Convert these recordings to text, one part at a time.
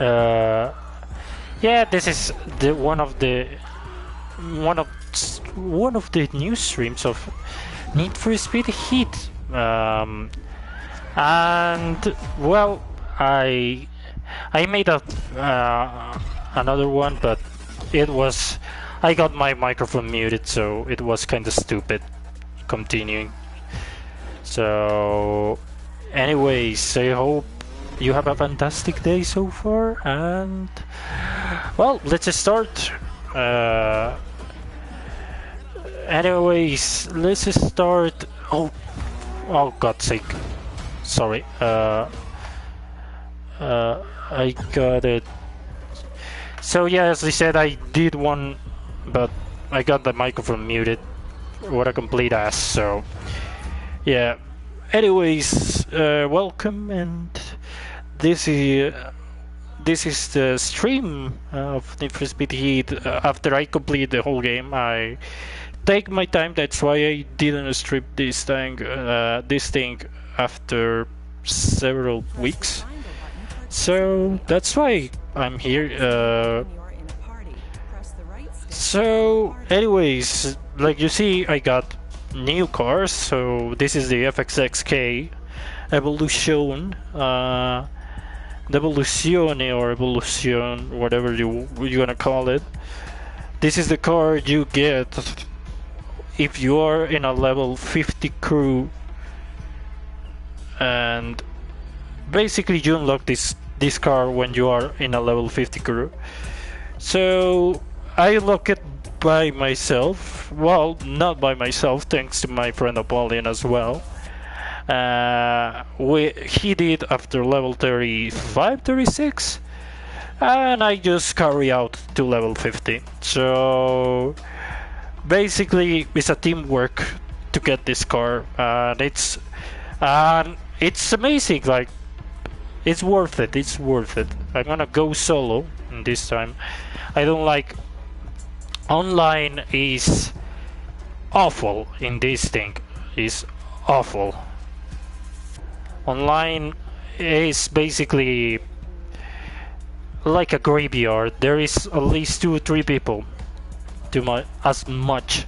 Uh, yeah, this is the one of one of the new streams of Need for Speed Heat. And well, I made a another one, but it was I got my microphone muted, so it was kind of stupid continuing. So, anyways, I hope you have a fantastic day so far, and well, let's just start. Anyways, let's just start. Oh, God's sake! Sorry. I got it. So yeah, as I said, I did one, but I got the microphone muted. What a complete ass. So yeah. Anyways, welcome, and this is the stream of Need for Speed Heat. After I complete the whole game, I take my time. That's why I didn't strip this thing after several weeks. So that's why I'm here. So anyways, like you see, I got new cars. So this is the FXXK Evolution, the Evoluzione or Evolution, whatever you're gonna call it. This is the car you get if you are in a level 50 crew, and basically you unlock this car when you are in a level 50 crew. So I unlock it by myself. Well, not by myself, thanks to my friend Apollyon as well. He did after level 35, 36, and I just carry out to level 50. So basically it's a teamwork to get this car, and it's amazing. Like, it's worth it. It's worth it. I'm gonna go solo this time. I don't like online. Is awful in this thing. Is awful. Online is basically like a graveyard. There is at least 2 or 3 people. As much.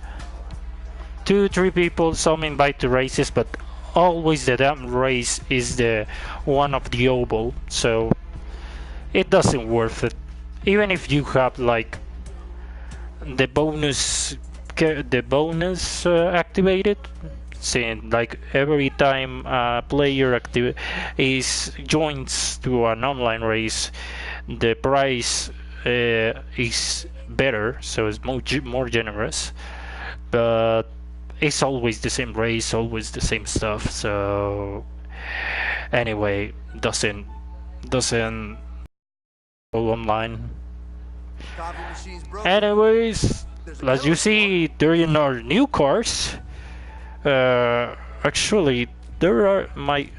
2 or 3 people. Some invite to races, but always the damn race is the one of the oval, so it doesn't worth it. Even if you have like the bonus activated, saying like every time a player joins to an online race, the price is better, so it's more generous, but it's always the same race, always the same stuff. So anyway, doesn't go online. Anyways, as you see, there are new cars. Actually, there are my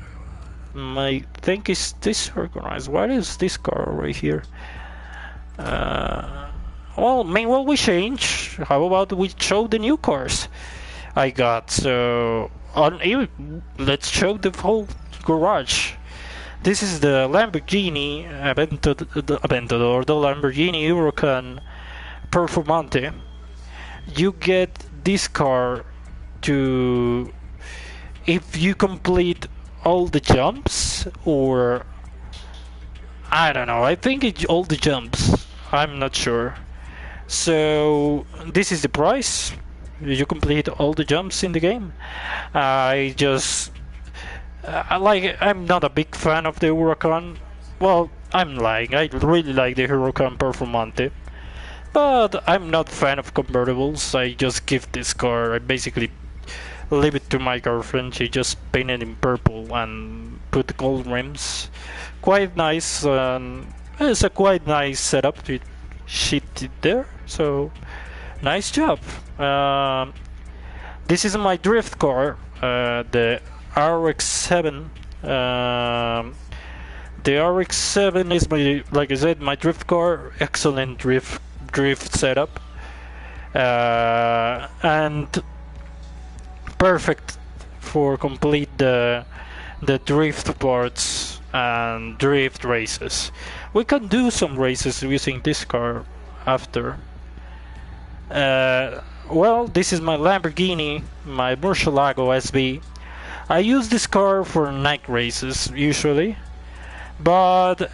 thing is disorganized. What is this car right here? Well, meanwhile we change. How about we show the new cars I got? So let's show the whole garage. This is the Lamborghini Aventador, the Lamborghini Huracan Performante. You get this car to if you complete all the jumps, or I don't know. I think it's all the jumps. I'm not sure. So this is the price. You complete all the jumps in the game. I'm not a big fan of the Huracan. Well, I'm lying. I really like the Huracan Performante, but I'm not a fan of convertibles. I just give this car. I basically leave it to my girlfriend. She just painted in purple and put gold rims. Quite nice. It's a quite nice setup she did there. So nice job. This is my drift car, the RX-7. The RX-7 is like I said, my drift car. Excellent drift setup, and perfect for complete the drift parts and drift races. We can do some races using this car after. Well, this is my Lamborghini, my Murcielago SB. I use this car for night races usually, but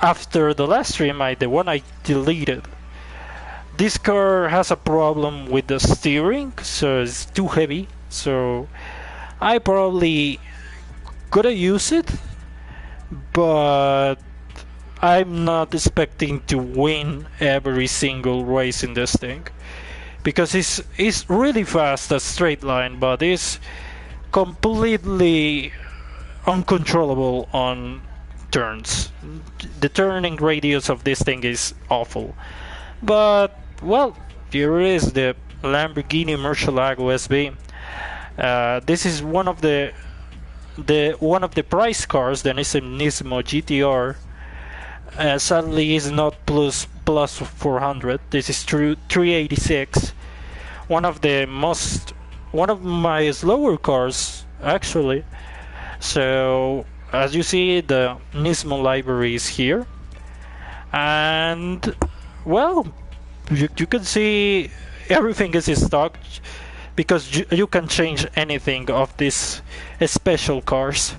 after the last stream, the one I deleted, this car has a problem with the steering, so it's too heavy. So I probably gotta use it, but I'm not expecting to win every single race in this thing, because it's really fast at straight line, but it's completely uncontrollable on turns. The turning radius of this thing is awful. But well, here is the Lamborghini Murcielago SB. This is one of the price cars, the Nismo GTR. Sadly, is not plus 400. This is 386. One of my slower cars actually. So as you see, the Nismo library is here, and well, you can see everything is in stock, because you can change anything of these special cars.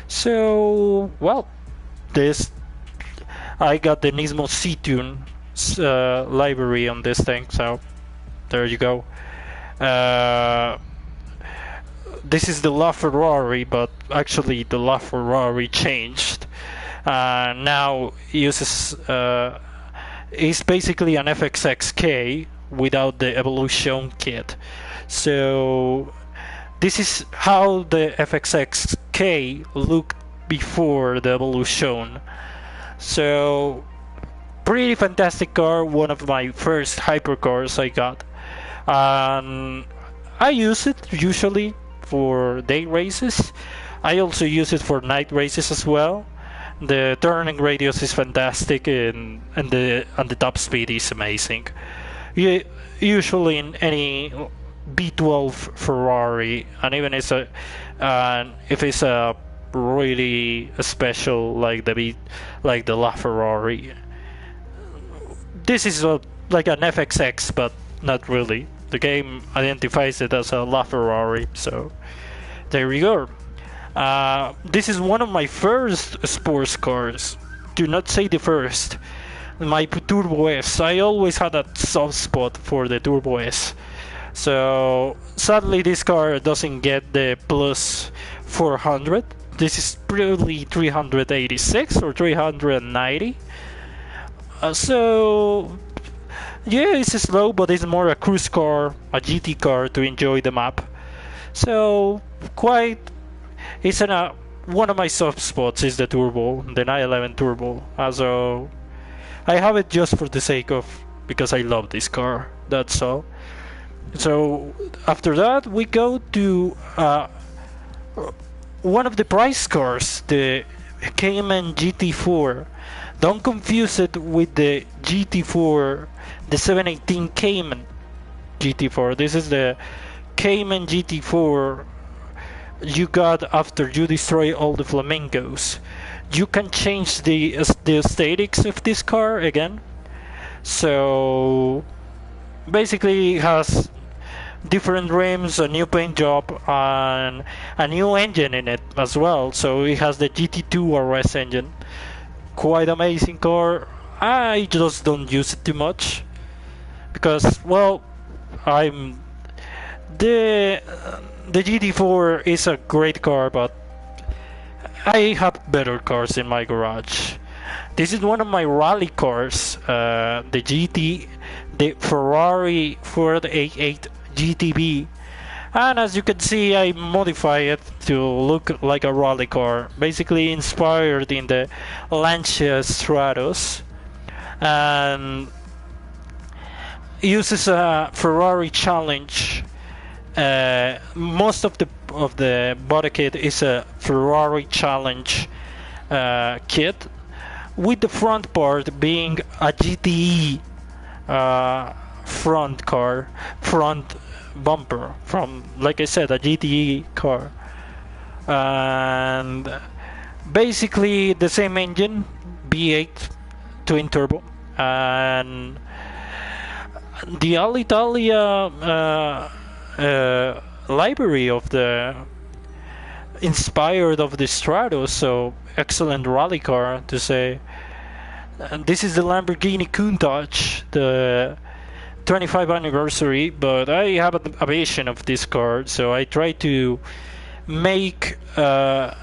So well, I got the Nismo C-Tune library on this thing, so there you go. This is the LaFerrari, but actually the LaFerrari changed. Now uses is basically an FXXK without the Evolution kit. So this is how the FXXK looked before the Evolution. So pretty fantastic car, one of my first hypercars I got. I use it usually for day races. I also use it for night races as well. The turning radius is fantastic, and the top speed is amazing. Usually in any B12 Ferrari, and even if it's a really special like the LaFerrari, this is like an FXX, but not really. The game identifies it as a LaFerrari, so there we go. This is one of my first sports cars. Do not say the first. My Turbo S. I always had a soft spot for the Turbo S. So sadly, this car doesn't get the plus 400. This is probably 386 or 390. So yeah, it's slow, but it's more a cruise car, a GT car to enjoy the map. So it's one of my soft spots is the turbo, the 911 turbo. So I have it just for the sake of, because I love this car. That's all. So after that we go to one of the price cars, the Cayman GT4. Don't confuse it with the GT4, the 718 Cayman GT4. This is the Cayman GT4 you got after you destroy all the flamingos. You can change the aesthetics of this car again. So basically it has different rims, a new paint job, and a new engine in it as well. So it has the GT2 RS engine. Quite amazing car. I just don't use it too much because, well, the GT4 is a great car, but I have better cars in my garage. This is one of my rally cars, the Ferrari 488 GTB, and as you can see, I modify it to look like a rally car, basically inspired in the Lancia Stratos, and uses a Ferrari Challenge. Most of the body kit is a Ferrari Challenge kit, with the front part being a GTE front bumper from, like I said, a GTE car, and basically the same engine, B8 twin turbo, and the Alitalia library of the inspired of the Stratos, so excellent rally car to say. And this is the Lamborghini Countach, the 25th anniversary, but I have a vision of this car, so I try to make a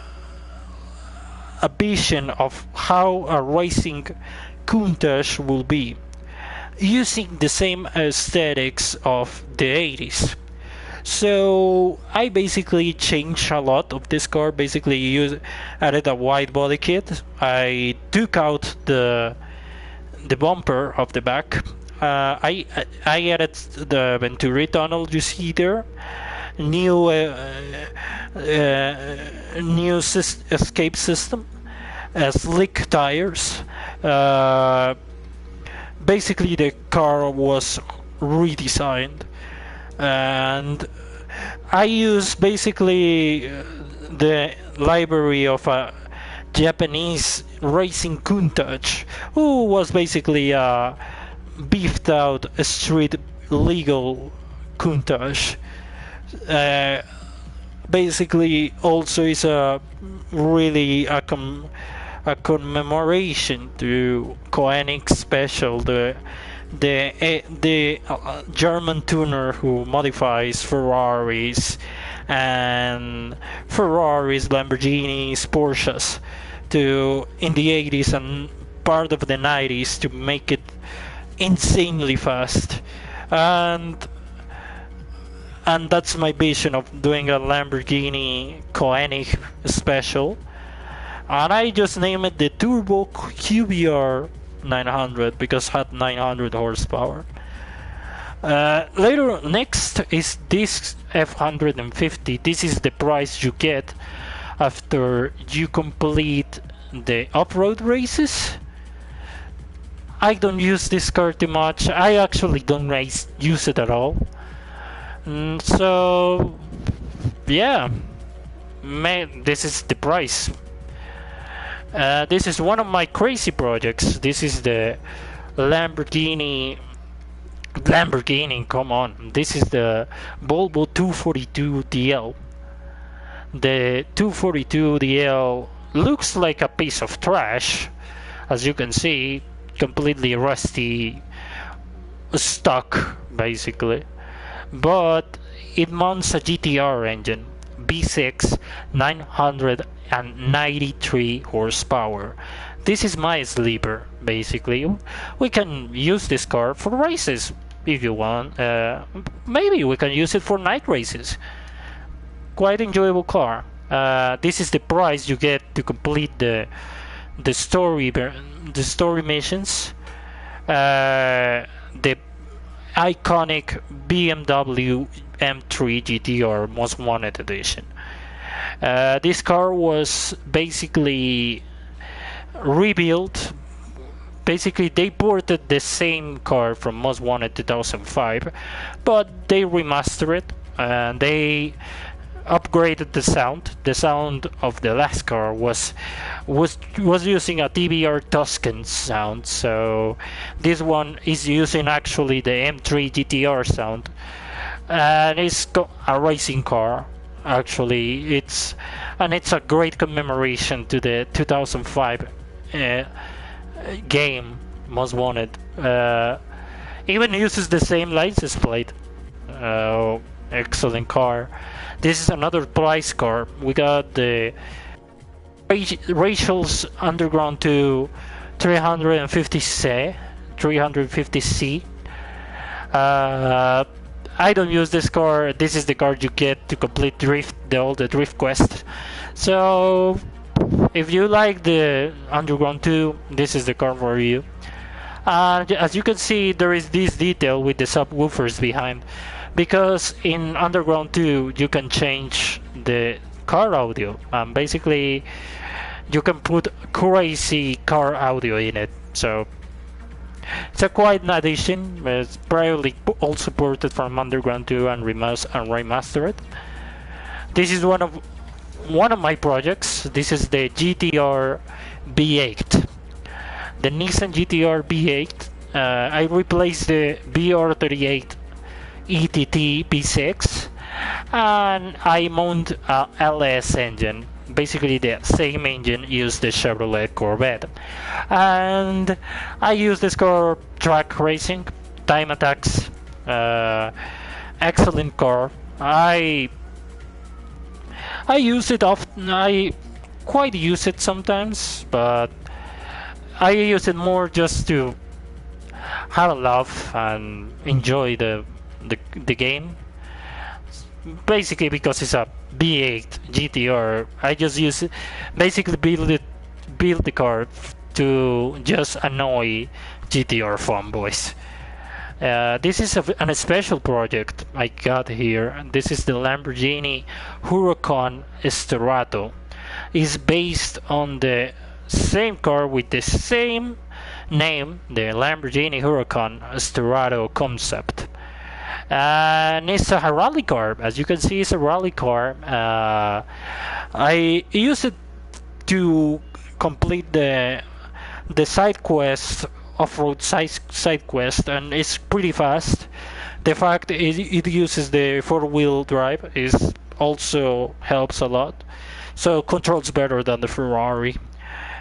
vision of how a racing Countach will be, using the same aesthetics of the 80s. So I basically changed a lot of this car. Basically, added a wide body kit. I took out the bumper of the back. I added the Venturi tunnel you see there. New escape system, slick tires. Basically, the car was redesigned. And I use basically the library of a Japanese racing Countach, who was basically a beefed out street legal Countach. Basically, also is a really a commemoration to Koenig Special, the German tuner who modifies Ferraris, Lamborghinis, Porsches in the 80s and part of the 90s to make it insanely fast. And that's my vision of doing a Lamborghini Koenig special. And I just named it the Turbo QBR 900 because it had 900 horsepower. Next is this F150. This is the price you get after you complete the off-road races. I don't use this car too much. I actually don't use it at all. So yeah, this is the price. This is one of my crazy projects. This is the Lamborghini, come on. This is the Volvo 242 DL. The 242 DL looks like a piece of trash, as you can see, completely rusty, stuck basically. But it mounts a GTR engine, V6, 993 horsepower. This is my sleeper, basically. We can use this car for races if you want. Maybe we can use it for night races. Quite enjoyable car. This is the price you get to complete the story missions. The iconic BMW M3 GTR Most Wanted Edition. This car was basically rebuilt. Basically, they ported the same car from Most Wanted 2005, but they remastered it and they upgraded the sound. The sound of the last car was using a TBR Tuscan sound, so this one is using actually the M3 GTR sound, and it's a racing car. Actually, it's a great commemoration to the 2005 game Most Wanted. Even uses the same license plate. Excellent car. This is another price car. We got the Rachel's Underground to 350C. I don't use this car. This is the car you get to complete all the drift quest. So if you like the Underground 2, this is the car for you. And as you can see, there is this detail with the subwoofers behind, because in Underground 2 you can change the car audio. Basically, you can put crazy car audio in it. So it's a quite an addition. It's probably all supported from Underground 2 and remastered. This is one of my projects. This is the GTR B8. the Nissan GTR B8. I replaced the BR38 ETT B6, and I mount a LS engine. Basically, the same engine used the Chevrolet Corvette, and I use this car track racing, time attacks. Excellent car. I use it often. I quite use it sometimes, but I use it more just to have a laugh and enjoy the game. Basically, because it's a B8 GTR, I just use it. Basically, build the car to just annoy GTR fanboys. This is a special project I got here. This is the Lamborghini Huracan Esterato. It's based on the same car with the same name, the Lamborghini Huracan Esterato concept. And it's a rally car. As you can see, it's a rally car. I use it to complete the side quest, off-road side quest, and it's pretty fast. The fact it uses the four-wheel drive is also helps a lot. So controls better than the Ferrari,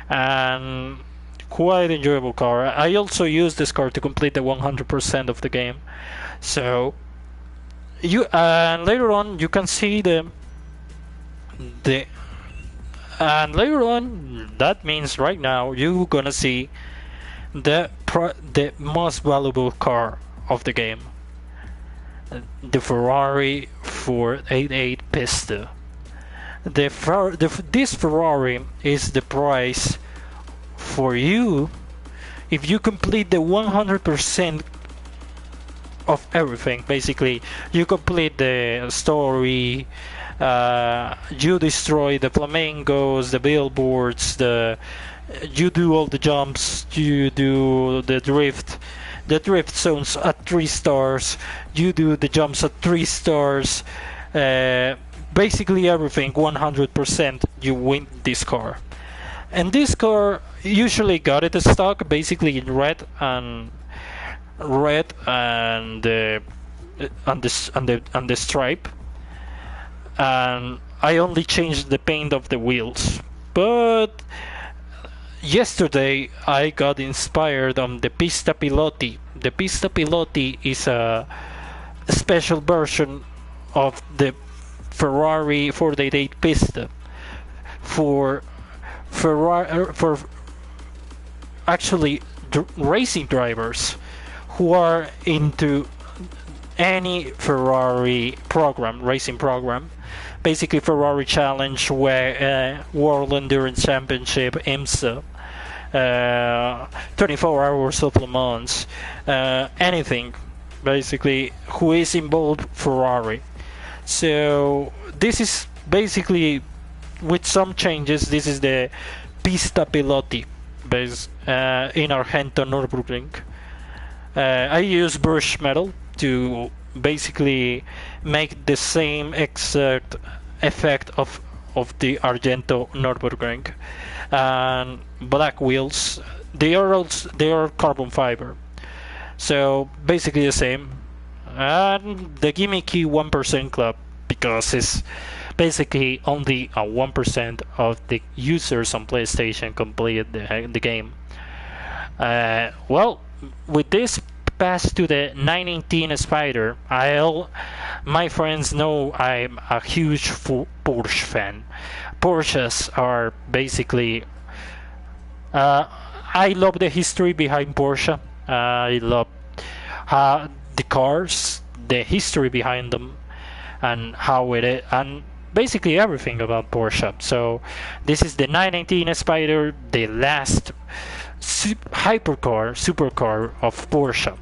and quite enjoyable car. I also use this car to complete the 100% of the game. So you and later on you can see the and later on, that means right now you're gonna see the most valuable car of the game, the Ferrari 488 Pista. This Ferrari is the price for you if you complete the 100% of everything. Basically, you complete the story, you destroy the flamingos, the billboards, you do all the jumps, you do the drift zones at 3 stars, you do the jumps at 3 stars, basically everything 100%, you win this car. And this car usually got it stock basically in red and the stripe, and I only changed the paint of the wheels. But yesterday I got inspired on the Pista Piloti. The Pista Piloti is a special version of the Ferrari 488 Pista for actually racing drivers who are into any Ferrari racing program. Basically Ferrari Challenge, World Endurance Championship, IMSA, 24 Hours of Le Mans, anything basically who is involved Ferrari. So this is basically, with some changes, this is the Pista Piloti based in Argento, Nürburgring. I use brushed metal to basically make the same exact effect of the Argento Nürburgring. And black wheels, they are carbon fiber, so basically the same. And the gimmicky 1% club, because it's basically only a 1% of the users on PlayStation complete the game. Well, with this pass to the 918 Spider, my friends know I'm a huge Porsche fan. Porsches are basically, I love the history behind Porsche. I love the cars, the history behind them, and how it is, and basically everything about Porsche. So this is the 918 Spider, the last supercar of Porsche.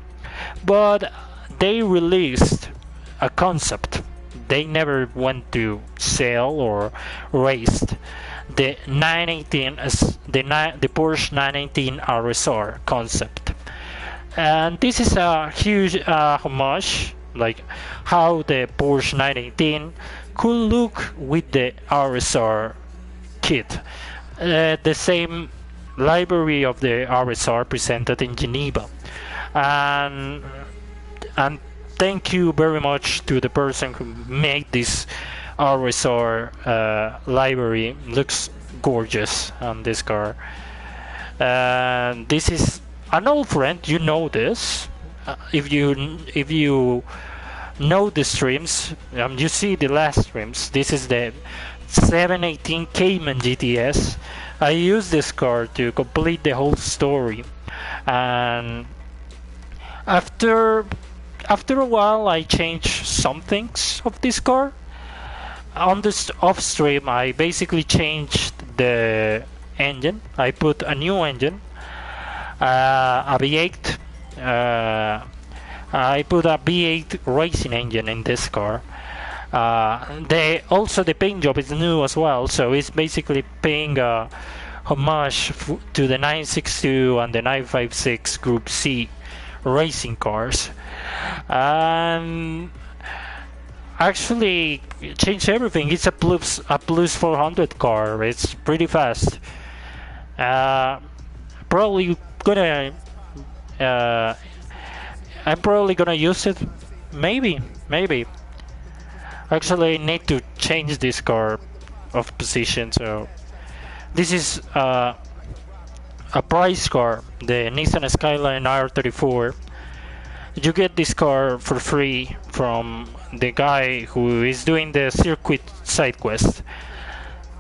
But they released a concept. They never went to sell or raced the 918 the Porsche 918 RSR concept. And this is a huge homage, like how the Porsche 918 could look with the RSR kit. The same library of the RSR presented in Geneva, and and thank you very much to the person who made this RSR library. Looks gorgeous on this car. This is an old friend. You know this. If you know the streams, you see the last streams. This is the 718 Cayman GTS. I use this car to complete the whole story, and after a while I changed some things of this car. On this off stream, I basically changed the engine. I put a new engine, a V8. I put a V8 racing engine in this car. The paint job is new as well, so it's basically paying a homage to the 962 and the 956 Group C racing cars, and actually changed everything. It's a plus 400 car. It's pretty fast. Probably gonna I'm probably gonna use it. Maybe. Actually, I need to change this car of position. So this is a price car, the Nissan Skyline R34. You get this car for free from the guy who is doing the circuit side quest.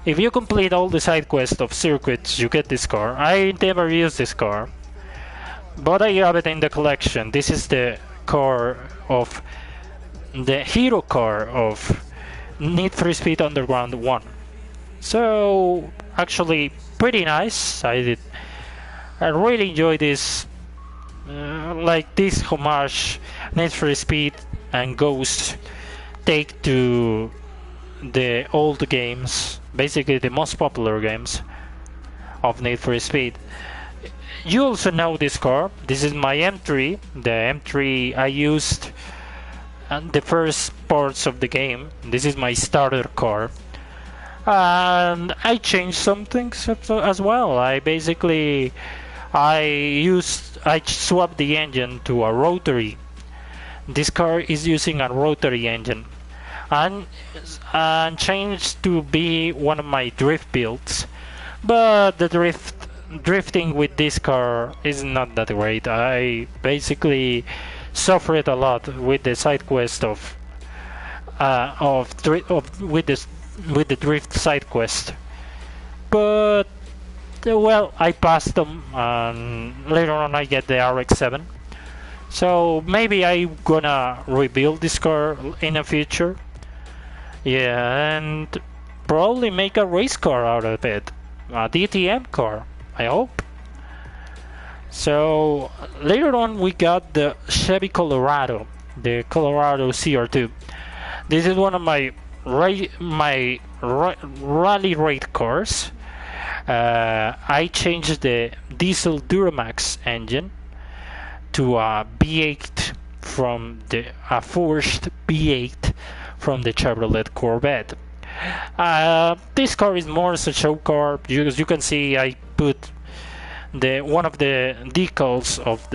If you complete all the side quests of circuits, you get this car. I never used this car, but I have it in the collection. This is the car of the hero car of Need for Speed Underground 1. So actually pretty nice. I really enjoy this, like this homage Need for Speed and Ghost take to the old games, basically the most popular games of Need for Speed. You also know this car. This is my M3, the M3 I used the first parts of the game. This is my starter car, and I changed some things as well. I swapped the engine to a rotary. This car is using a rotary engine, and changed to be one of my drift builds, but the drifting with this car is not that great. I basically suffered a lot with the side quest with the drift side quest, but well, I passed them, and later on I get the RX-7. So maybe I'm gonna rebuild this car in the future. Yeah, and probably make a race car out of it, a DTM car, I hope. So later on we got the Chevy Colorado, the Colorado CR2. This is one of my rally raid cars. I changed the diesel Duramax engine to a B8 a forged B8 from the Chevrolet Corvette. This car is more as a show car. As you can see, I put one of the decals of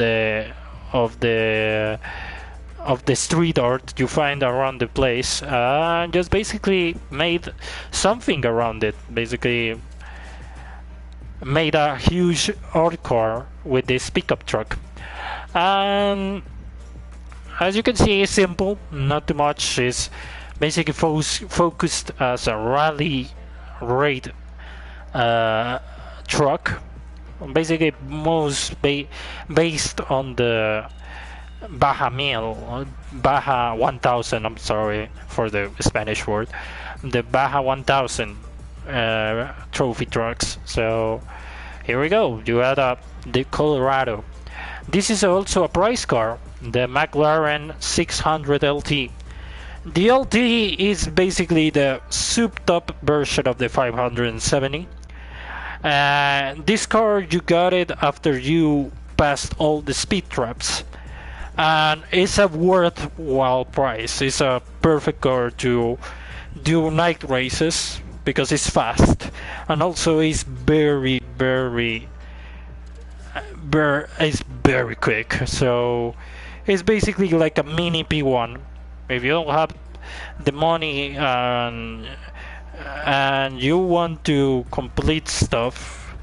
the street art you find around the place, and just basically made something around it. Basically made a huge art car with this pickup truck, and as you can see, it's simple, not too much. It's basically focused as a rally raid truck, basically most based on the Baja 1000. I'm sorry for the Spanish word. The Baja 1000 trophy trucks. So here we go. You add up the Colorado. This is also a price car, the McLaren 600 LT. The LT is basically the souped-up version of the 570. This car, you got it after you passed all the speed traps, and it's a worthwhile price. It's a perfect car to do night races because it's fast, and also it's very, very is very quick. So it's basically like a mini P1. If you don't have the money and you want to complete stuff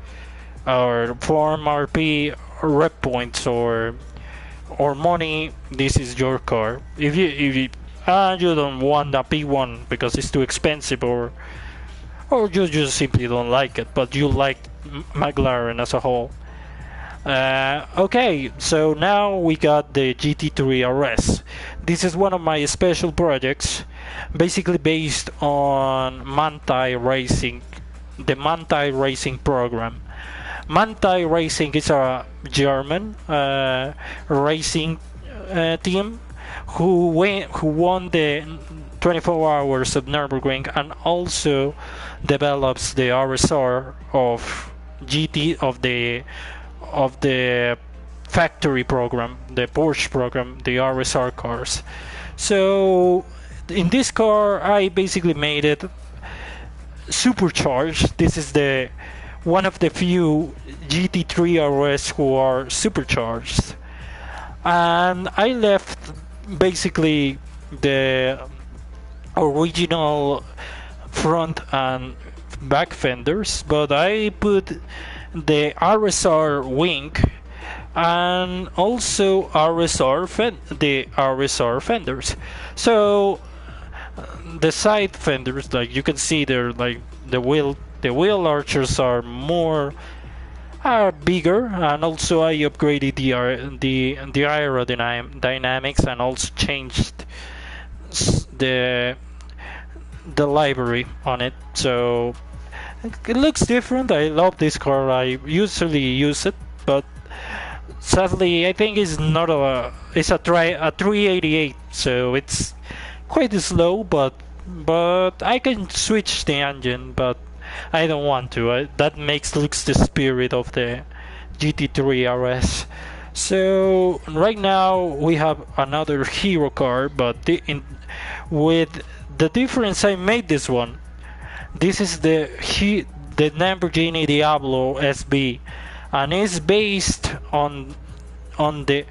or farm RP or rep points or money, this is your car. If you you don't want a P1 because it's too expensive, or you just simply don't like it, but you like McLaren as a whole. Okay, so now we got the GT3 RS. This is one of my special projects, basically based on Mantai Racing, the Mantai Racing program. Mantai Racing is a German racing team who won the 24 hours of Nürburgring and also develops the RSR of GT of the factory program, the Porsche program, the RSR cars. So in this car I basically made it supercharged. This is the one of the few GT3 RS who are supercharged, and I left basically the original front and back fenders, but I put the RSR wing and also the RSR fenders. So the side fenders, like you can see, they're like the wheel arches are bigger, and also I upgraded the aerodynamics and also changed the livery on it, so it looks different. I love this car. I usually use it, but sadly I think it's not it's a 388, so it's quite slow, but I can switch the engine, but I don't want to. That looks the spirit of the GT3 RS. So right now we have another hero car, but with the difference I made this one. This is the Lamborghini Diablo SB, and it's based on the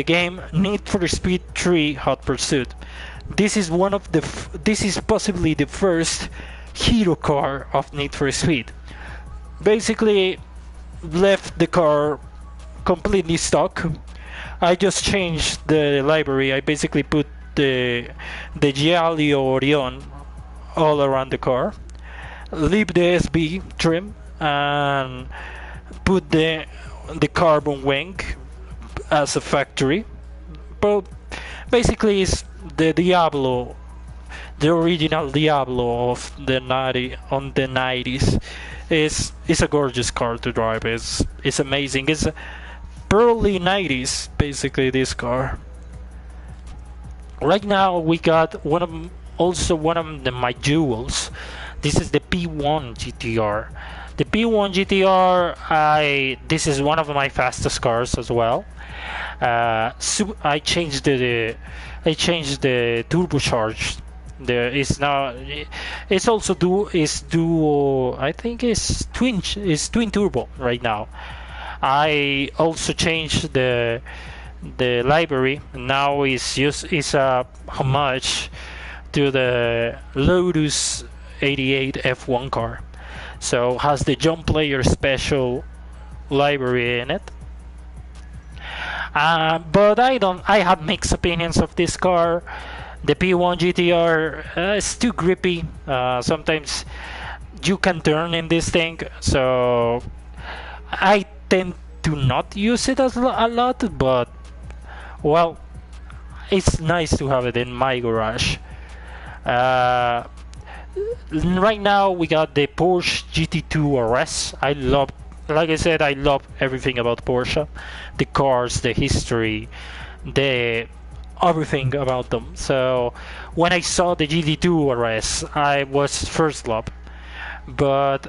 game Need for Speed 3 Hot Pursuit. This is this is possibly the first hero car of Need for Speed. Basically, left the car completely stock. I just changed the livery. I basically put the Giallo Orion all around the car, leave the SB trim, and put the carbon wing as a factory. But basically, it's the Diablo, the original Diablo of the 90s. It's a gorgeous car to drive. It's amazing. It's early 90s, basically, this car. Right now we got one of my jewels. This is the P1 GTR. The P1 GTR, this is one of my fastest cars as well. I changed the turbocharged. It's also duo. I think it's twin turbo right now. I also changed the livery. Now it's a homage to the Lotus 88 F1 car. So has the John Player special livery in it. But I have mixed opinions of this car. The P1 GTR is too grippy. Sometimes you can turn in this thing, so I tend to not use it a lot. But well, it's nice to have it in my garage. Right now we got the Porsche GT2 RS. Like I said, I love everything about Porsche, the cars, the history, everything about them. So when I saw the GT2 RS, I was first love. But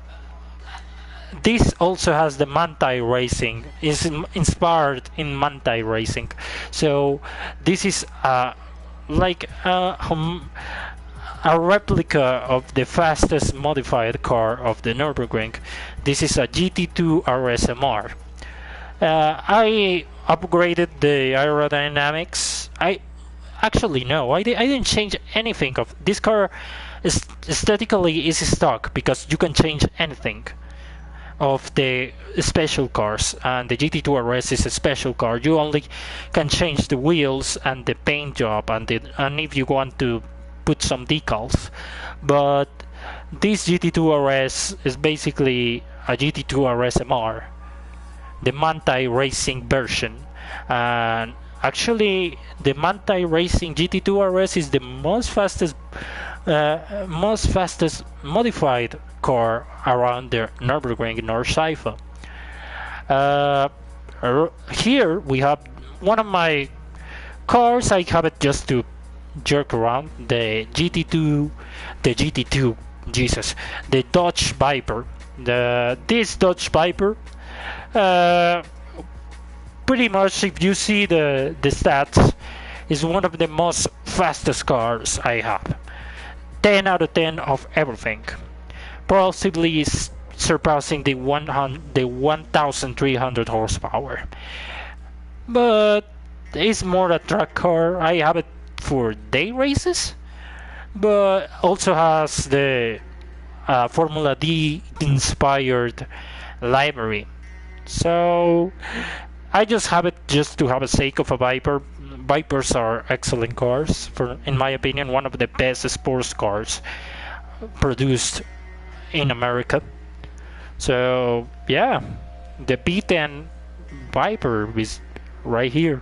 this also has the Mantai Racing. Is inspired in Mantai Racing. So this is like a replica of the fastest modified car of the Nürburgring. This is a GT2 RS MR. I upgraded the aerodynamics. I actually no, I didn't change anything of this car. Aesthetically is stock because you can change anything of the special cars, and the GT2 RS is a special car. You only can change the wheels and the paint job and if you want to put some decals. But this GT2 RS is basically a GT2 RS MR, the Mantai Racing version. And actually, the Mantai Racing GT2 RS is the most fastest modified car around the Nürburgring in Nordschleife. Here we have one of my cars. I have it just to jerk around, the GT2, Jesus, the Dodge Viper. This Dodge Viper, pretty much, if you see the stats, is one of the most fastest cars I have. 10 out of 10 of everything. Possibly is surpassing the 1,300 horsepower. But it's more a track car. I have it for day races, but also has the Formula D inspired livery. So I just have it just to have a sake of a Viper. Vipers are excellent cars, in my opinion, one of the best sports cars produced in America. So yeah, the B10 Viper is right here.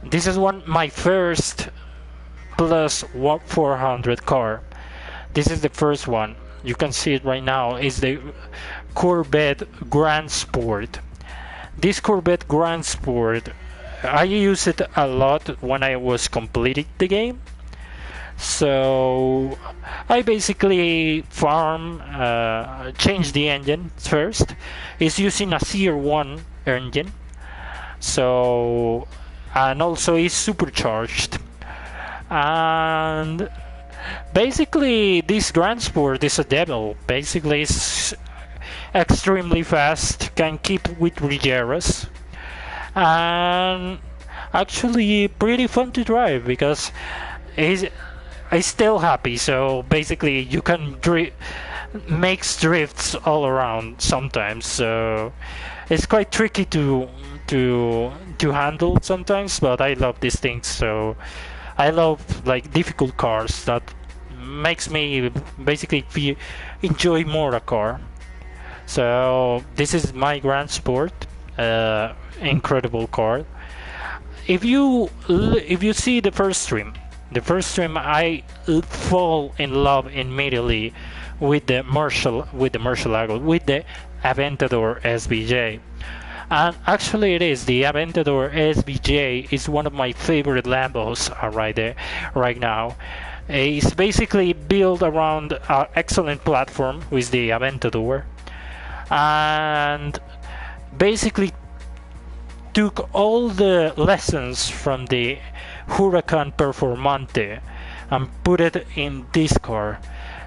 This is my first plus 400 car. This is the first one. You can see it right now. Is the Corvette Grand Sport. This Corvette Grand Sport, I use it a lot when I was completing the game. So I basically change the engine first. It's using a CR1 engine. So, and also it's supercharged. And basically this Grand Sport is a devil. Basically it's extremely fast, can keep with Rigeras, and actually pretty fun to drive because it's still happy. So basically you can make drifts all around sometimes. So it's quite tricky to handle sometimes, but I love these things. So I love like difficult cars that makes me basically enjoy more a car. So this is my Grand Sport, incredible car. If you see the first stream I fall in love immediately with the Murcielago, with the Aventador SVJ. And actually it is, the Aventador SVJ is one of my favorite Lambos right now. It's basically built around an excellent platform with the Aventador, and basically took all the lessons from the Huracan Performante and put it in this car.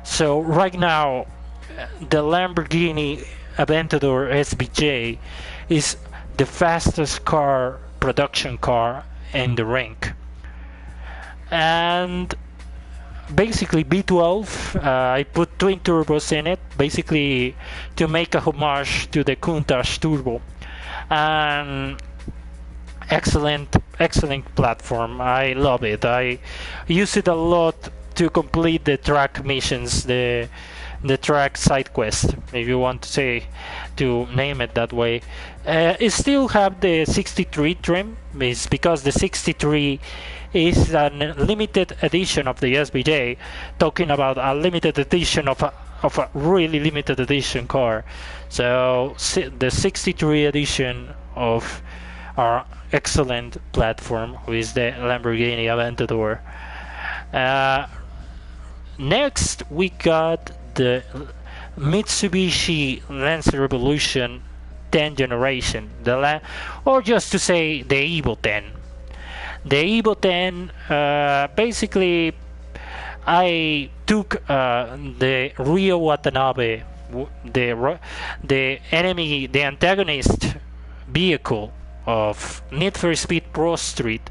So right now the Lamborghini Aventador SVJ is the fastest production car in the rink. And basically B12, I put twin turbos in it, basically to make a homage to the Countach Turbo. And excellent platform. I love it. I use it a lot to complete the track missions, the track side quest, if you want to name it that way. It still have the 63 trim, is because the 63 is a limited edition of the SVJ, talking about a limited edition of a really limited edition car. So the 63 edition of our excellent platform with the Lamborghini Aventador. Next we got the Mitsubishi Lancer Evolution 10 generation, or just to say the Evo 10. The Evo 10, basically I took the Ryo Watanabe, the antagonist vehicle of Need for Speed Pro Street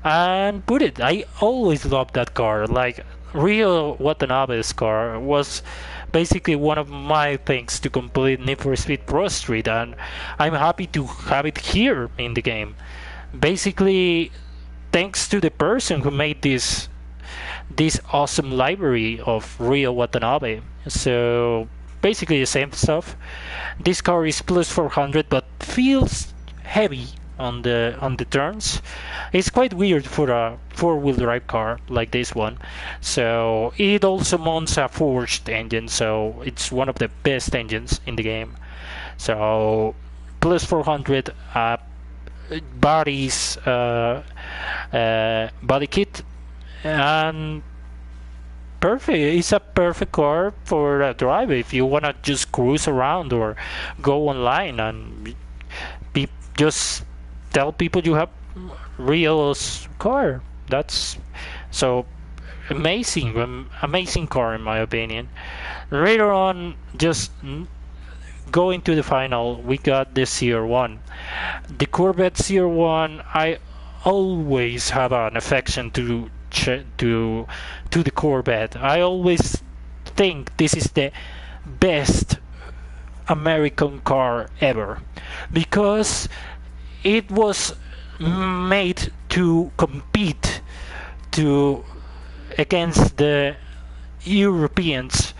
and put it. I always loved that car. Like Rio Watanabe's car was basically one of my things to complete Need for Speed Pro Street, and I'm happy to have it here in the game. Basically, thanks to the person who made this awesome library of Rio Watanabe. So basically the same stuff. This car is plus 400 but feels heavy on the turns. It's quite weird for a four-wheel drive car like this one. So it also mounts a forged engine, so it's one of the best engines in the game. So plus 400 bodies, body kit, and perfect. It's a perfect car for a drive if you wanna just cruise around or go online and just tell people you have Rio's car. That's so amazing car in my opinion. Later on, just going to the final, we got the CR1. The Corvette CR1, I always have an affection to the Corvette. I always think this is the best American car ever because it was made to compete against the Europeans,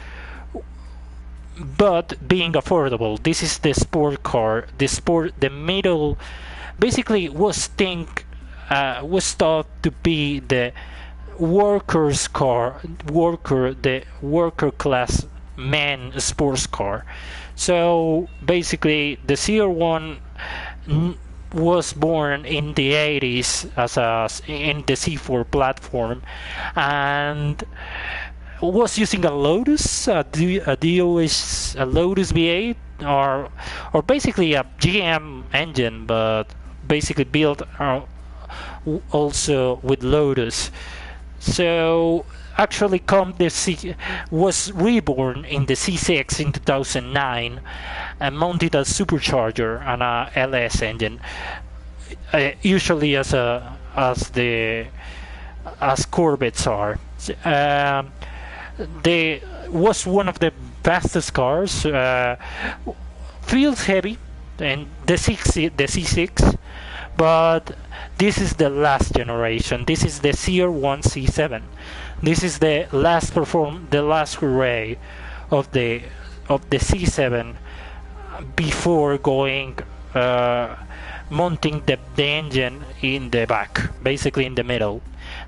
but being affordable. This is the sport car. The middle, basically was thought to be the workers' car, the worker class man sports car. So basically, the CR1 was born in the 80s in the C4 platform, and was using a Lotus, a Lotus V8, or basically a GM engine, but basically built also with Lotus. So actually, was reborn in the C6 in 2009 and mounted a supercharger and a LS engine, usually as Corvettes are. They was one of the fastest cars. Feels heavy, and the C6, but this is the last generation. This is the CR1 C7. This is the last array of the C7 before going mounting the engine in the back, basically in the middle.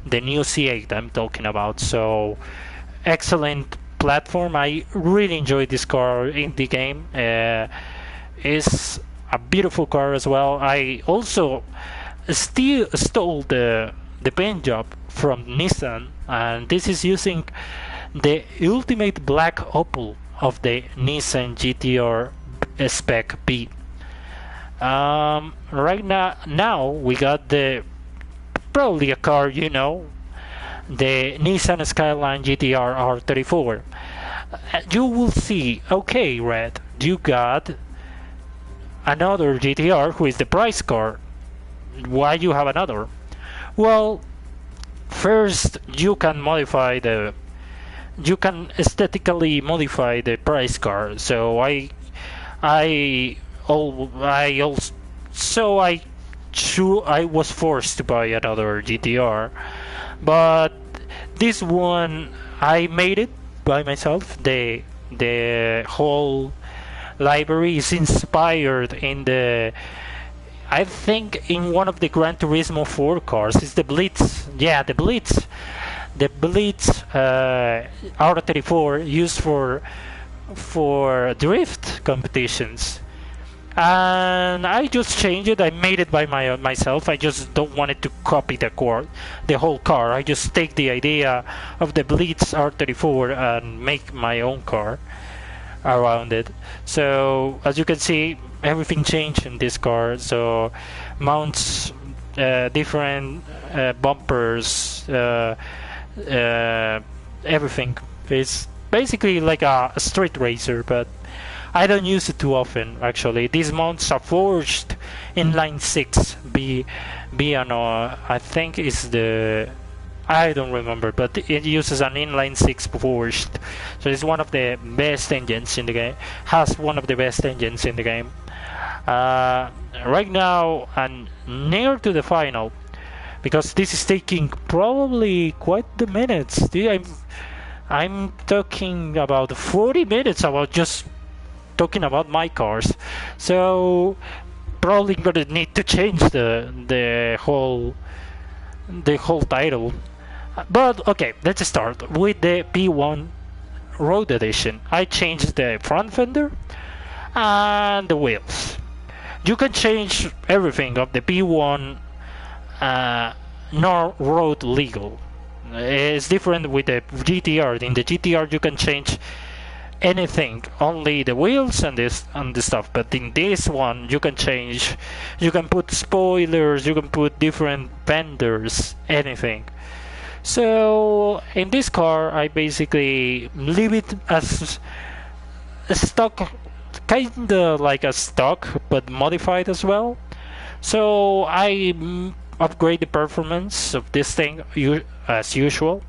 The new C8 I'm talking about. So excellent platform. I really enjoyed this car in the game. It's a beautiful car as well. I also stole the paint job from Nissan, and this is using the ultimate black opal of the Nissan GTR Spec B. Right now we got probably a car, the Nissan Skyline GTR R34. You will see, okay, Red, you got another GTR who is the price car. Why you have another? Well, first you can aesthetically modify the price car. So I was forced to buy another GTR, but this one I made it by myself. The whole library is inspired I think in one of the Gran Turismo 4 cars. It's the Blitz. Yeah, the Blitz. The Blitz R34 used for drift competitions. And I just changed it. I made it by myself. I just don't want it to copy the whole car. I just take the idea of the Blitz R34 and make my own car around it. So as you can see, everything changed in this car. So mounts, different bumpers, everything. It's basically like a street racer, but I don't use it too often actually. These mounts are forged in line 6. B on I think is the, I don't remember, but it uses an inline 6 forged. So it's one of the best engines in the game. Has one of the best engines in the game. Right now and near to the final, because this is taking probably quite the minutes. I'm talking about 40 minutes about just talking about my cars. So probably gonna need to change the whole title. But okay, let's start with the P1 Road Edition. I changed the front fender and the wheels. You can change everything of the P1 no road legal. It's different with the GTR. In the GTR you can change anything, only the wheels and the stuff. But in this one you can change, you can put spoilers, you can put different fenders, anything. So in this car I basically leave it as a stock, kinda like a stock but modified as well. So I upgrade the performance of this thing as usual.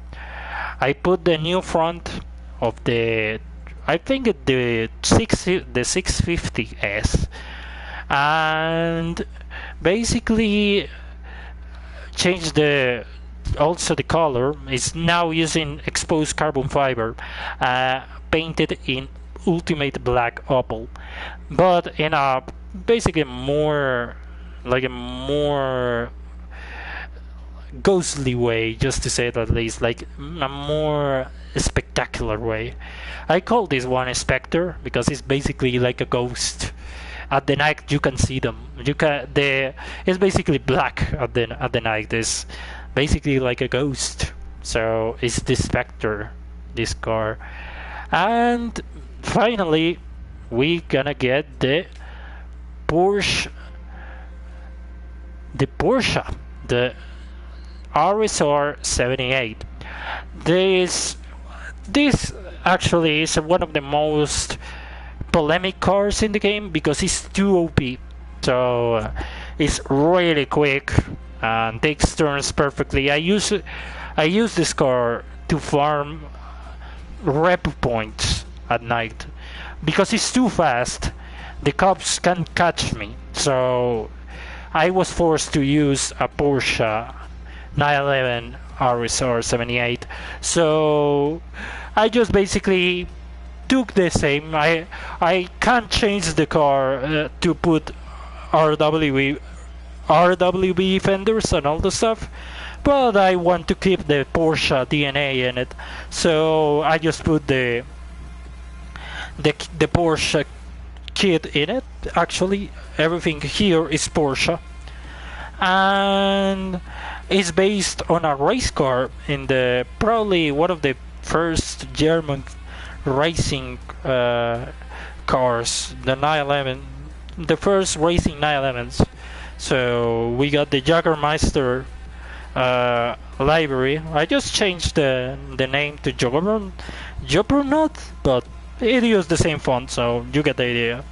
I put the new front of the, I think the 650S, and basically change also the color. Is now using exposed carbon fiber, painted in ultimate black opal, but in a basically more like a more ghostly way, just to say it at least, like a more spectacular way. I call this one a specter because it's basically like a ghost. At the night you can see them. It's basically black at the night. It's basically like a ghost. So it's the specter, this car. And finally we gonna get the Porsche, the RSR 78. This actually is one of the most polemic cars in the game because it's too OP. So it's really quick and takes turns perfectly. I use this car to farm rep points at night because it's too fast. The cops can't catch me. So I was forced to use a Porsche 911 RSR 78. So I just basically took the same. I can't change the car to put RWB fenders and all the stuff, but I want to keep the Porsche DNA in it. So I just put the Porsche kit in it. Actually, everything here is Porsche, and it's based on a race car in the probably one of the first German racing cars, the 911, the first racing 911s. So we got the Jagermeister library. I just changed the name to Juggernaut, but it used the same font, so you get the idea.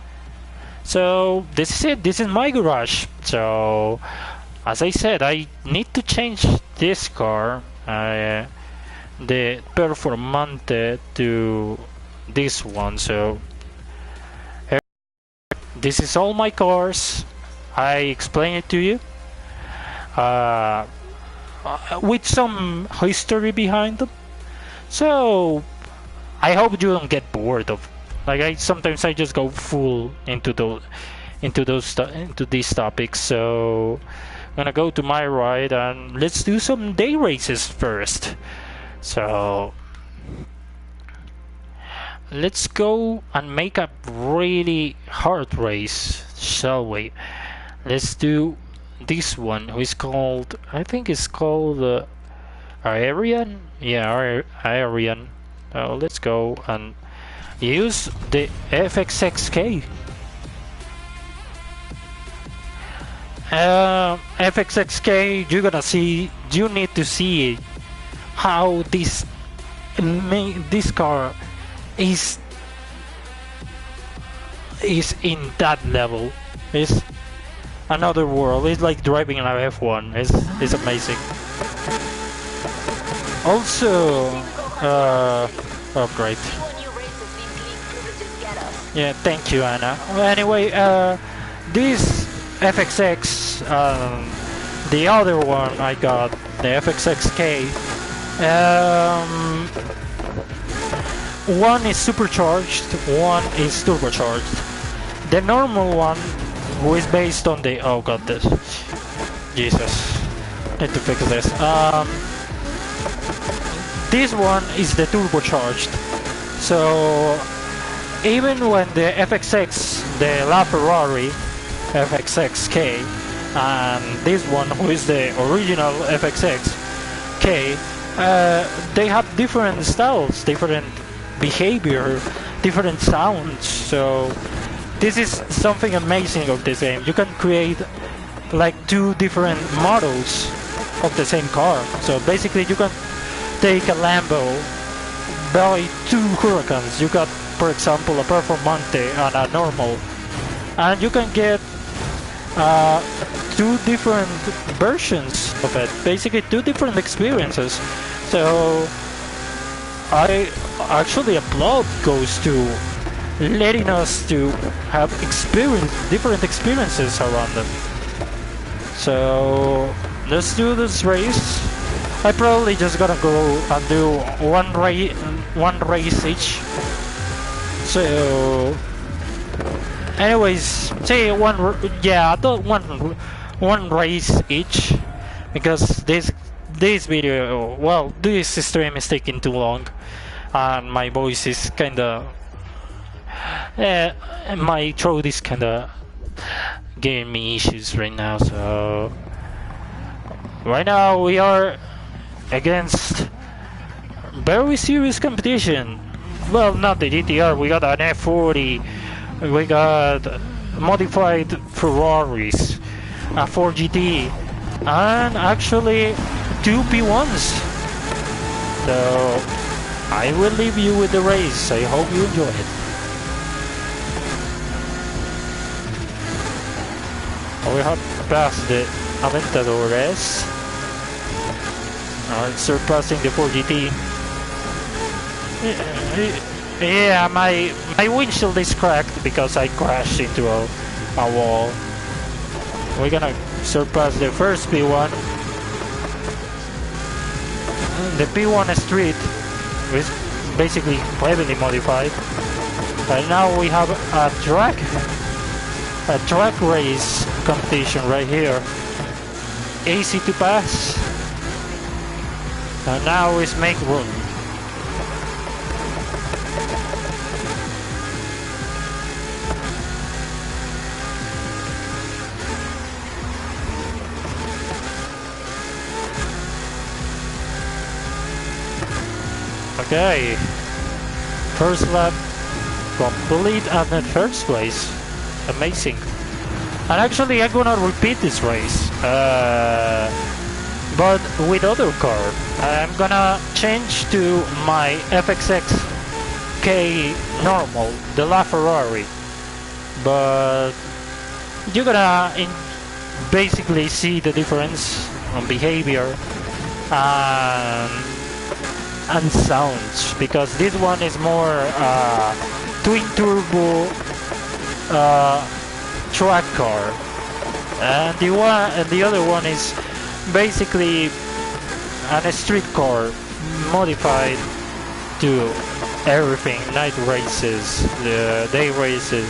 So this is it. This is my garage. So as I said, I need to change this car, the Performante, to this one. So this is all my cars. I explain it to you with some history behind them. So I hope you don't get bored of. Like sometimes I just go full into these topics. So I'm gonna go to my ride and let's do some day races first. So let's go and make a really hard race, shall we? Let's do this one, who is called, I think it's called Aryan. Yeah, Aryan. Let's go and use the FXXK. FXXK, you need to see how this car is is in that level. It's another world. It's like driving an F1. It's amazing. Also, oh great. Yeah, thank you, Anna. Anyway, this FXX, the other one I got, the FXXK. One is supercharged, one is turbocharged. The normal one, who is based on the... oh god, this... Jesus. Need to fix this. This one is the turbocharged. So, even when the FXX, the LaFerrari FXXK, and this one, who is the original FXXK, they have different styles, different behavior, different sounds. So this is something amazing of this game. You can create like two different models of the same car. So basically you can take a Lambo, buy two Huracans. You got, for example, a Performante and a normal, and you can get two different versions of it, basically two different experiences. So I actually applaud goes to letting us to have different experiences around them. So let's do this race. I probably just gonna go and do one race each. So anyways, say one race each, because this video, well, this stream is taking too long, and my voice is kinda, my throat is kinda giving me issues right now. So right now we are against very serious competition. Well, not the GTR, we got an F40, we got modified Ferraris, a 4GT, and actually two P1s. So I will leave you with the race. I hope you enjoy it. We have passed the Aventadores. Surpassing the 4GT. Yeah, my windshield is cracked because I crashed into a wall. We're gonna surpass the first P1. The P1 Street is basically heavily modified. And now we have a track race competition right here. Easy to pass. And now is make room. Okay, first lap complete and in first place. Amazing. And actually I'm gonna repeat this race, but with other car. I'm gonna change to my FXXK normal, the LaFerrari. But you're gonna basically see the difference on behavior and sounds, because this one is more twin turbo track car, and the other one is basically a street car modified to everything, night races, day races.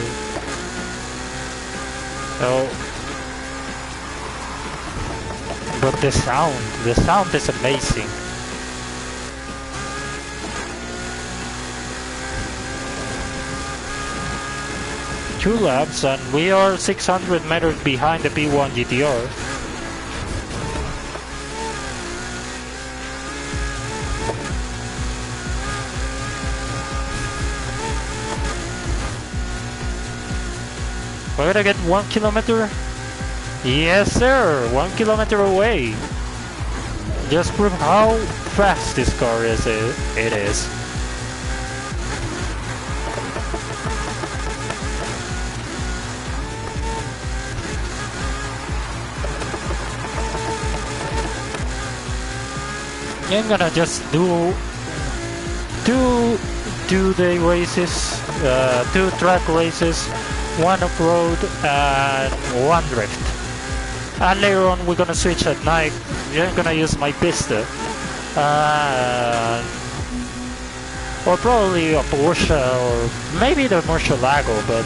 So, but the sound is amazing. Two laps and we are 600 meters behind the P1 GTR. We're gonna get 1 kilometer. Yes sir, 1 kilometer away. Just prove how fast this car is. It is. I'm gonna just do two day races, two track races, one off-road and one drift. And later on we're gonna switch at night. I'm gonna use my pista. Or probably a Porsche or maybe the Murcielago, but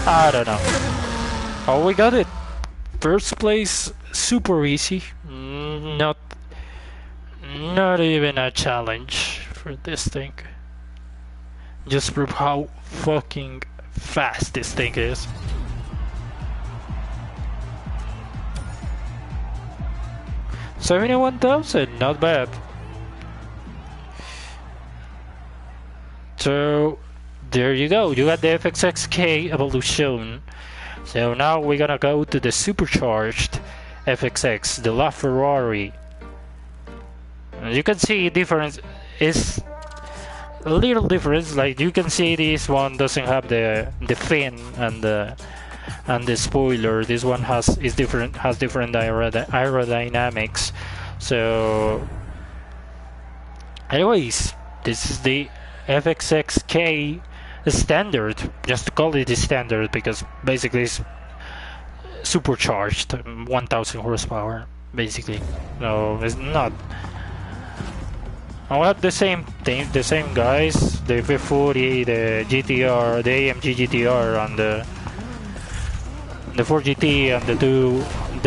I don't know. Oh, we got it. First place, super easy. Not even a challenge for this thing. Just prove how fucking fast this thing is. $71,000, not bad. So there you go. You got the FXXK evolution. So now we're gonna go to the supercharged FXX, the LaFerrari. You can see difference is a little difference. Like you can see this one doesn't have the fin and the spoiler. This one has different aerodynamics. So anyways, this is the FXXK standard, just to call it the standard because basically it's supercharged, 1000 horsepower basically. No, it's not. I have the same thing, the same guys, the V40, the GTR, the AMG GTR, and the 4GT, and the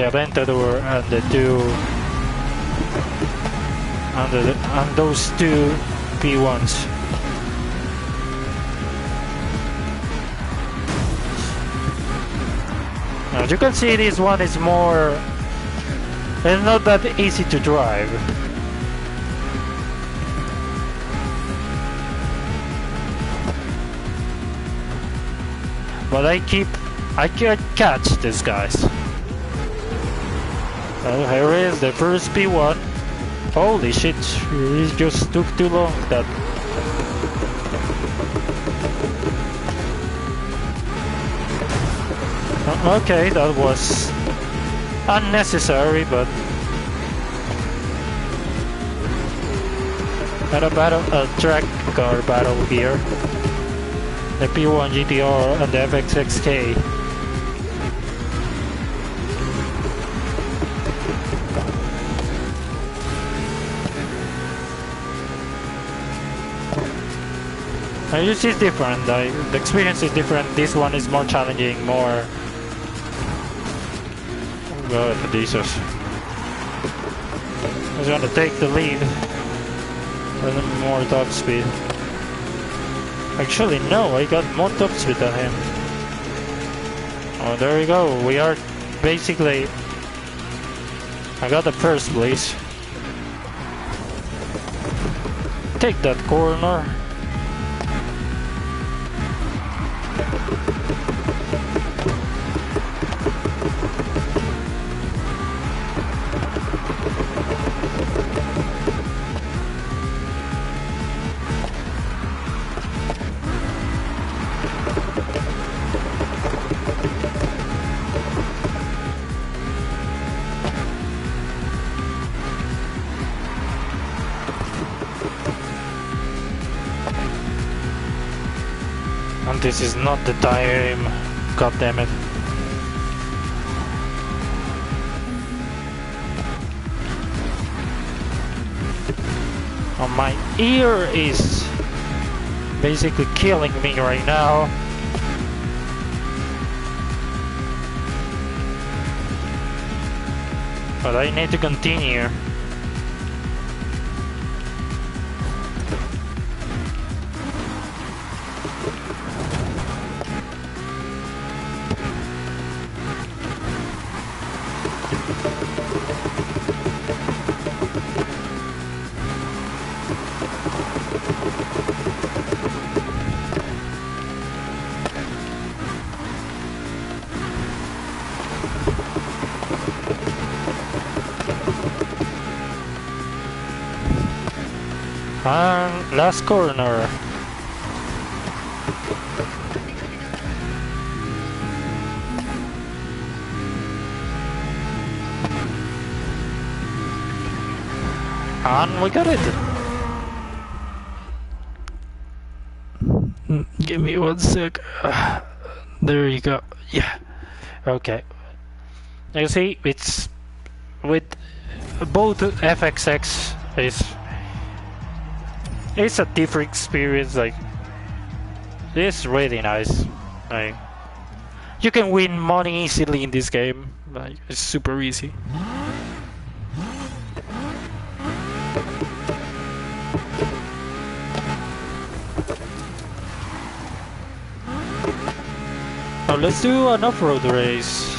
Aventador, and the and those two P1s. As you can see, this one is more. It's not that easy to drive. But I can't catch these guys. Oh, here is the first P1. Holy shit, it just took too long. That. Okay, that was unnecessary, but had a track car battle here. The P1 GTR and the FXXK. And you see it's different, the experience is different. This one is more challenging, more... Oh god, Jesus. He's gonna take the lead. And more top speed. Actually, no, I got more top speed than him. Oh, there we go. We are basically... I got the first place. Take that corner. And this is not the time. God damn it. Oh, my ear is basically killing me right now. But I need to continue. And last corner. And we got it! Give me 1 sec. There you go. Yeah. Okay. You see, it's with both FXX it's a different experience. Like, it's really nice. Like, you can win money easily in this game. Like, it's super easy. Now let's do an off-road race.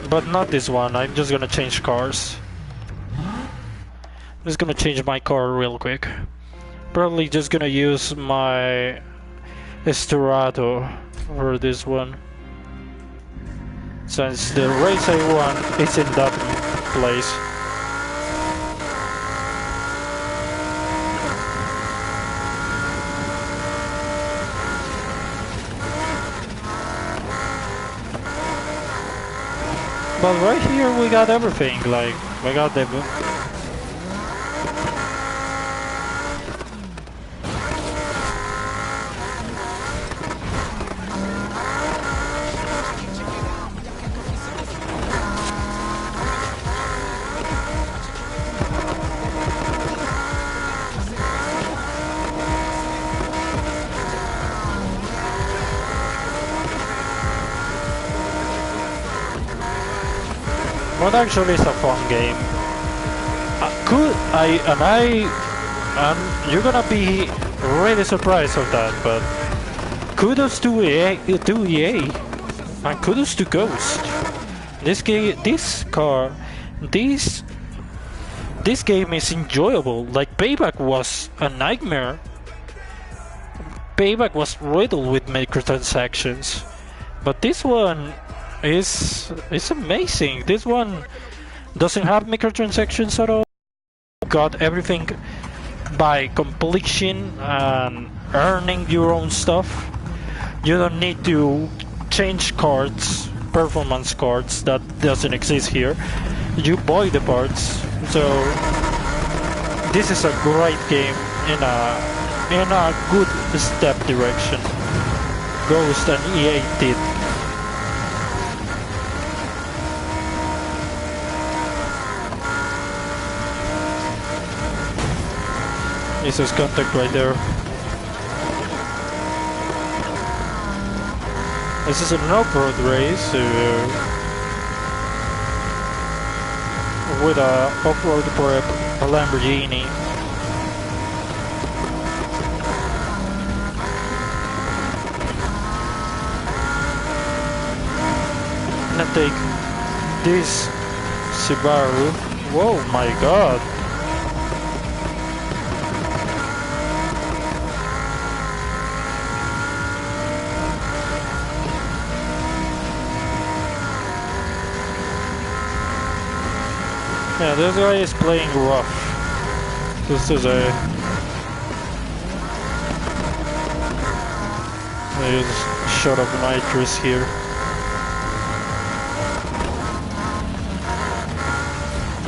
But not this one, I'm just gonna change cars. I'm just gonna change my car real quick. Probably just gonna use my Estorato for this one. Since the race I won is in that place. But right here we got everything, like, we got the... But actually, it's a fun game. You're gonna be really surprised of that. But kudos to EA, and kudos to Ghost. This game is enjoyable. Like, Payback was a nightmare. Payback was riddled with microtransactions, but this one is amazing. This one doesn't have microtransactions at all. Got everything by completion and earning your own stuff. You don't need to change cards, performance cards, that doesn't exist here. You buy the parts. So this is a great game in a good step direction. Ghost and EA did. This is contact right there. This is an off-road race with a off-road for a Lamborghini. I'm gonna take this Subaru. Whoa, my god. Yeah, this guy is playing rough. This is a... There's shot of nitrous here.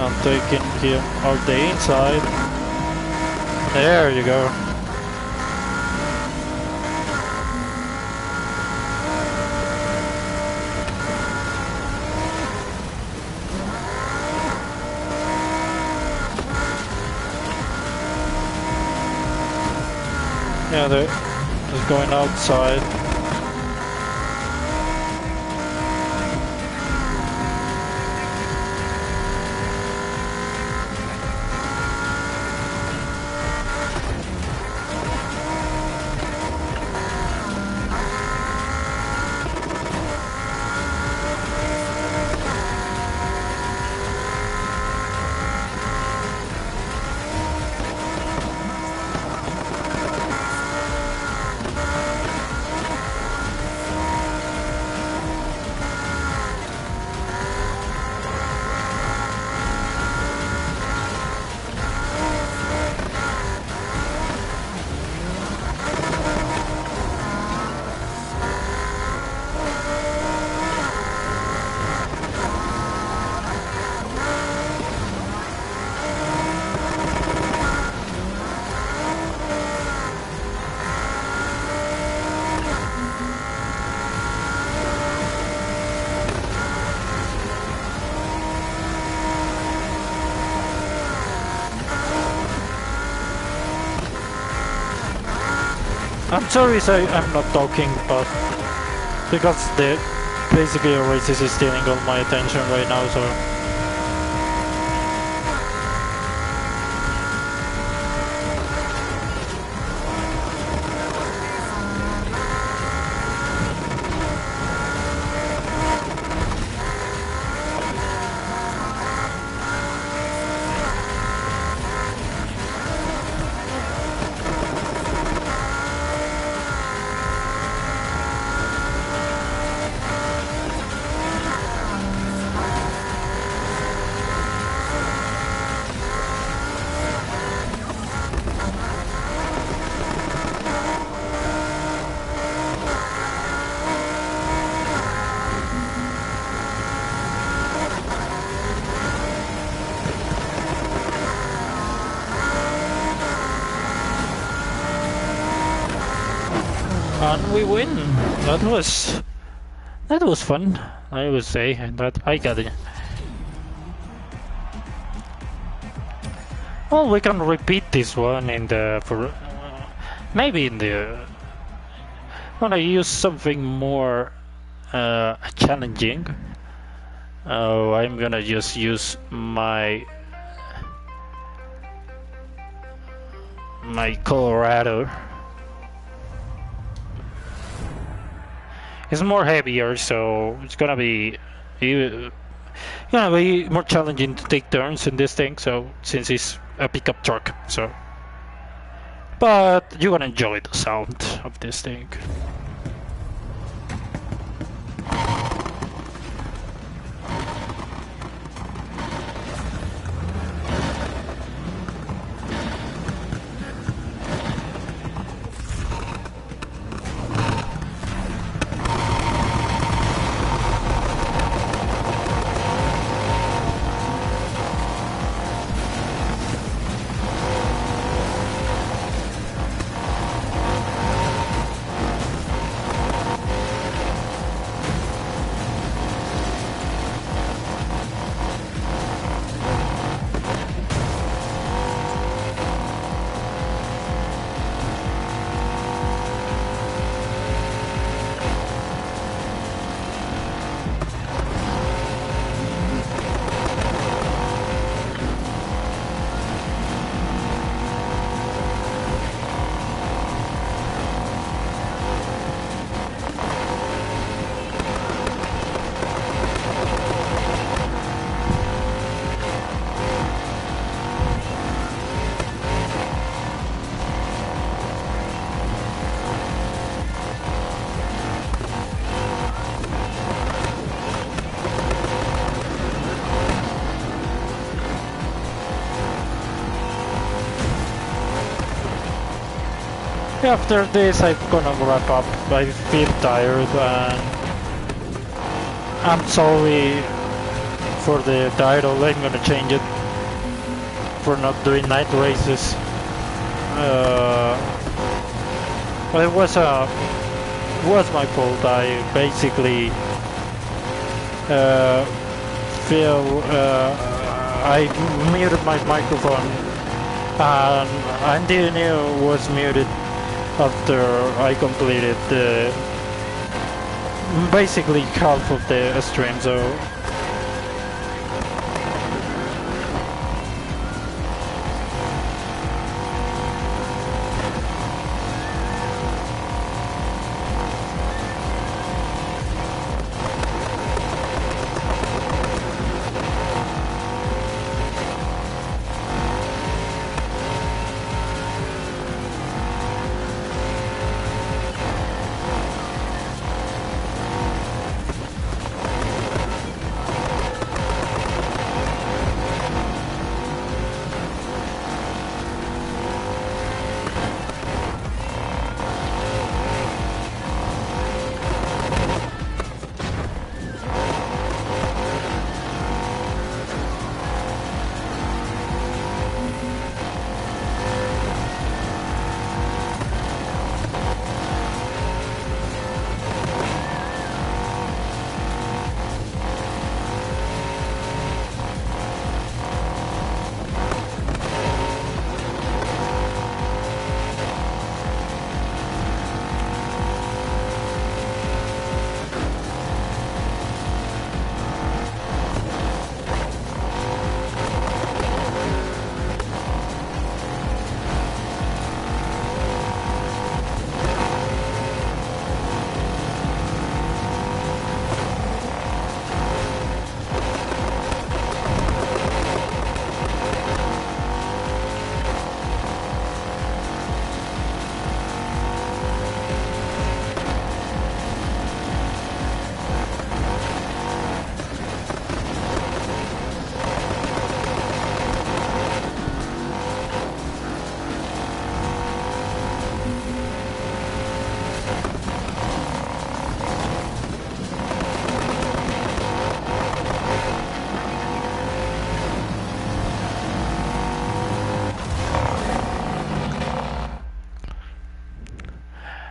I'm taking him out the inside. There you go. Yeah, they're just going outside. I'm sorry if I'm not talking, but because the basically the race is stealing all my attention right now, so. And we win. That was fun. I would say that I got it. Well, we can repeat this one in the maybe in the. When I use something more challenging. Oh, I'm gonna just use my Colorado. It's more heavier, so it's gonna be more challenging to take turns in this thing. So since it's a pickup truck, so but you're gonna enjoy the sound of this thing. After this, I'm gonna wrap up. I feel tired and I'm sorry for the title. I'm gonna change it for not doing night races. But it was my fault. I basically I muted my microphone and Andy was muted after I completed basically half of the stream, so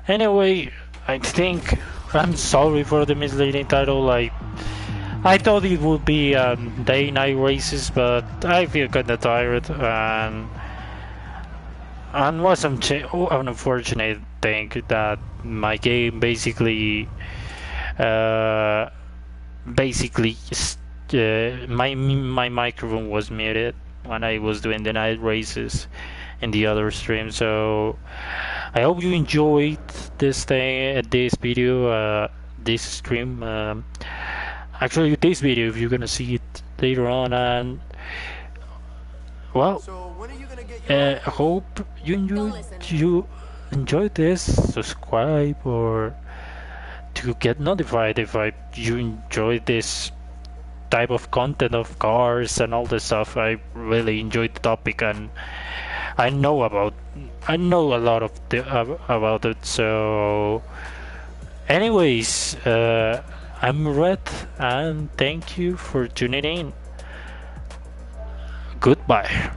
Anyway, I think I'm sorry for the misleading title. Like, I thought it would be day-night races, but I feel kinda tired, and was an unfortunate thing that my game uh, my microphone was muted when I was doing the night races in the other stream. So I hope you enjoyed this video, this stream. Actually, this video, if you're gonna see it later on, and well, I hope you enjoyed this. Subscribe or to get notified if you enjoy this type of content of cars and all this stuff. I really enjoyed the topic, and I know a lot of about it. So, anyways, I'm Red, and thank you for tuning in. Goodbye.